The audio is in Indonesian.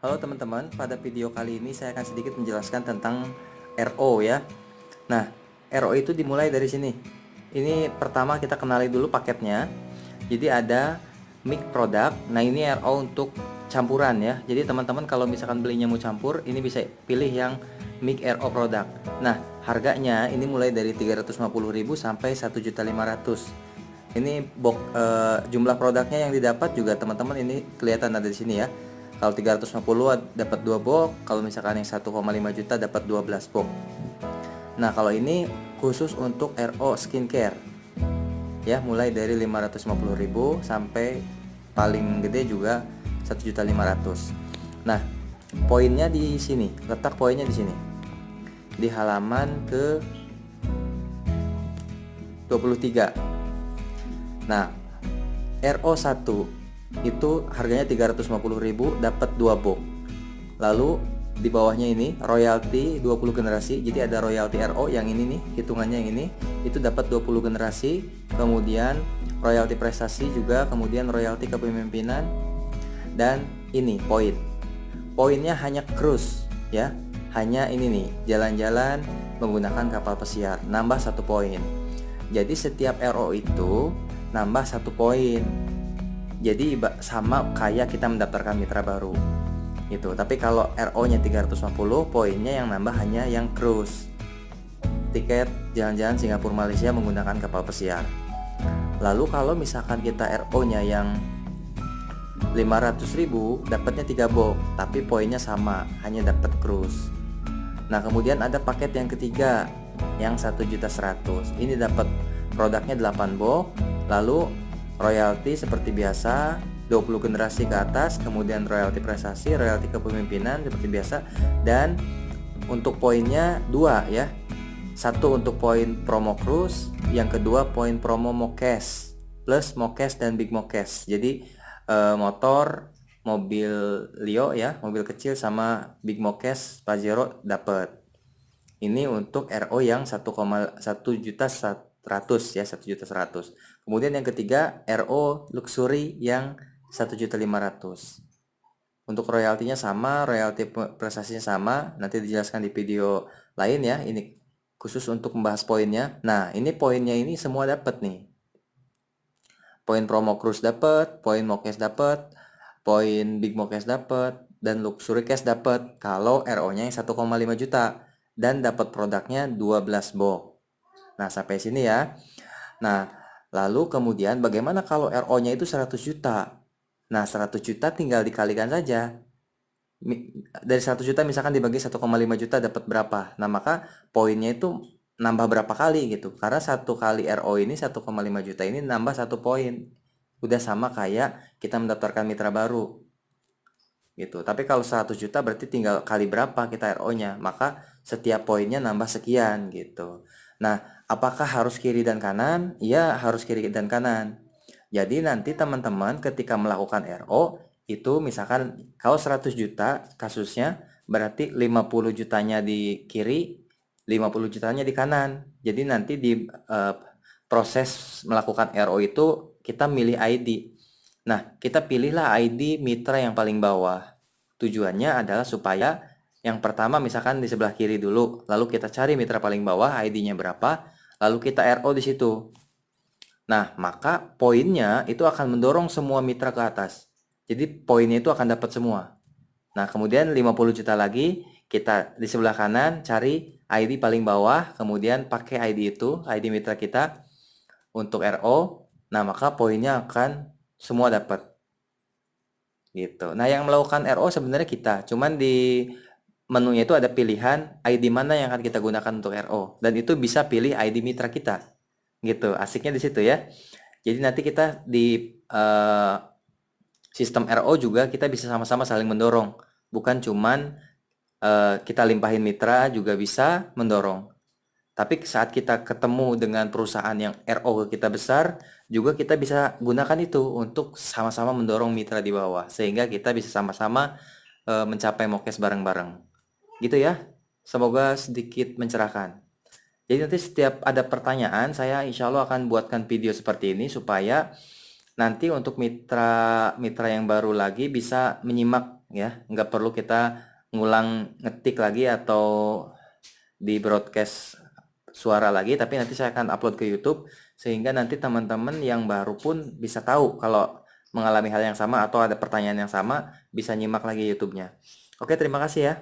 Halo teman-teman, pada video kali ini saya akan sedikit menjelaskan tentang RO ya. Nah, RO itu dimulai dari sini. Ini pertama kita kenali dulu paketnya. Jadi ada mic product. Nah, ini RO untuk campuran ya. Jadi teman-teman kalau misalkan belinya mau campur, ini bisa pilih yang mic RO product. Nah, harganya ini mulai dari 350.000 sampai 1.500.000. Ini jumlah produknya yang didapat juga teman-teman ini kelihatan ada di sini ya. Kalau 350 dapat 2 box, kalau misalkan yang 1,5 juta dapat 12 box. Nah, kalau ini khusus untuk RO skincare. Ya, mulai dari 550.000 sampai paling gede juga 1.500.000. Nah, poinnya di sini, letak poinnya di sini. Di halaman ke 23. Nah, RO1 itu harganya 350.000 dapat 2 box. Lalu di bawahnya ini royalti 20 generasi. Jadi ada royalti RO yang ini nih, hitungannya yang ini itu dapat 20 generasi. Kemudian royalti prestasi juga, kemudian royalti kepemimpinan, dan ini poin. Poinnya hanya cruise ya. Hanya ini nih, jalan-jalan menggunakan kapal pesiar, nambah 1 poin. Jadi setiap RO itu nambah 1 poin. Jadi sama kayak kita mendaftarkan mitra baru gitu. Tapi kalau RO-nya 350, poinnya yang nambah hanya yang cruise, tiket jalan-jalan Singapura Malaysia menggunakan kapal pesiar. Lalu kalau misalkan kita RO-nya yang 500.000, dapatnya 3 box, tapi poinnya sama, hanya dapat cruise. Nah, kemudian ada paket yang ketiga yang 1.100.000. Ini dapat produknya 8 box, lalu royalti seperti biasa 20 generasi ke atas, kemudian royalti prestasi, royalti kepemimpinan seperti biasa, dan untuk poinnya 2 ya. Satu untuk poin promo cruise, yang kedua poin promo Mokes plus Mokes dan Big Mokes. Jadi motor, mobil Leo ya, mobil kecil sama Big Mokes Pajero dapat. Ini untuk RO yang 1.100.000 ya, 1.100.000. Kemudian yang ketiga RO luxury yang 1.500.000. Untuk royaltinya sama, royalti prestasinya sama, nanti dijelaskan di video lain ya. Ini khusus untuk membahas poinnya. Nah, ini poinnya ini semua dapat nih. Poin promo cruise dapat, poin Mokes dapat, poin Big Mokes dapat, dan luxury cash dapat kalau RO-nya yang 1,5 juta dan dapat produknya 12 box. Nah, sampai sini ya. Nah, lalu kemudian bagaimana kalau RO-nya itu 100 juta? Nah, 100 juta tinggal dikalikan saja. Dari 100 juta misalkan dibagi 1,5 juta dapat berapa? Nah, maka poinnya itu nambah berapa kali gitu. Karena 1 kali RO ini 1,5 juta ini nambah 1 poin. Udah sama kayak kita mendaftarkan mitra baru gitu. Tapi kalau 100 juta berarti tinggal kali berapa kita RO-nya, maka setiap poinnya nambah sekian gitu. Nah, apakah harus kiri dan kanan? Iya, harus kiri dan kanan. Jadi nanti teman-teman ketika melakukan RO itu misalkan kalau 100 juta kasusnya berarti 50 jutanya di kiri, 50 jutanya di kanan. Jadi nanti di proses melakukan RO itu kita milih ID. Nah, kita pilihlah ID mitra yang paling bawah. Tujuannya adalah supaya yang pertama misalkan di sebelah kiri dulu, lalu kita cari mitra paling bawah, ID-nya berapa, lalu kita RO di situ. Nah, maka poinnya itu akan mendorong semua mitra ke atas. Jadi poinnya itu akan dapat semua. Nah, kemudian 50 juta lagi, kita di sebelah kanan cari ID paling bawah, kemudian pakai ID itu, ID mitra kita untuk RO. Nah, maka poinnya akan semua dapat gitu. Nah, yang melakukan RO sebenarnya kita, cuman di menunya itu ada pilihan ID mana yang akan kita gunakan untuk RO, dan itu bisa pilih ID mitra kita gitu. Asiknya di situ ya. Jadi nanti kita di sistem RO juga kita bisa sama-sama saling mendorong, bukan cuman kita limpahin mitra juga bisa mendorong. Tapi saat kita ketemu dengan perusahaan yang RO kita besar, juga kita bisa gunakan itu untuk sama-sama mendorong mitra di bawah, sehingga kita bisa sama-sama mencapai Mokes bareng-bareng. Gitu ya. Semoga sedikit mencerahkan. Jadi nanti setiap ada pertanyaan, saya insya Allah akan buatkan video seperti ini supaya nanti untuk mitra-mitra yang baru lagi bisa menyimak ya, nggak perlu kita ngulang ngetik lagi atau di broadcast suara lagi, tapi nanti saya akan upload ke YouTube sehingga nanti teman-teman yang baru pun bisa tahu kalau mengalami hal yang sama atau ada pertanyaan yang sama, bisa nyimak lagi YouTube-nya. Oke, terima kasih ya.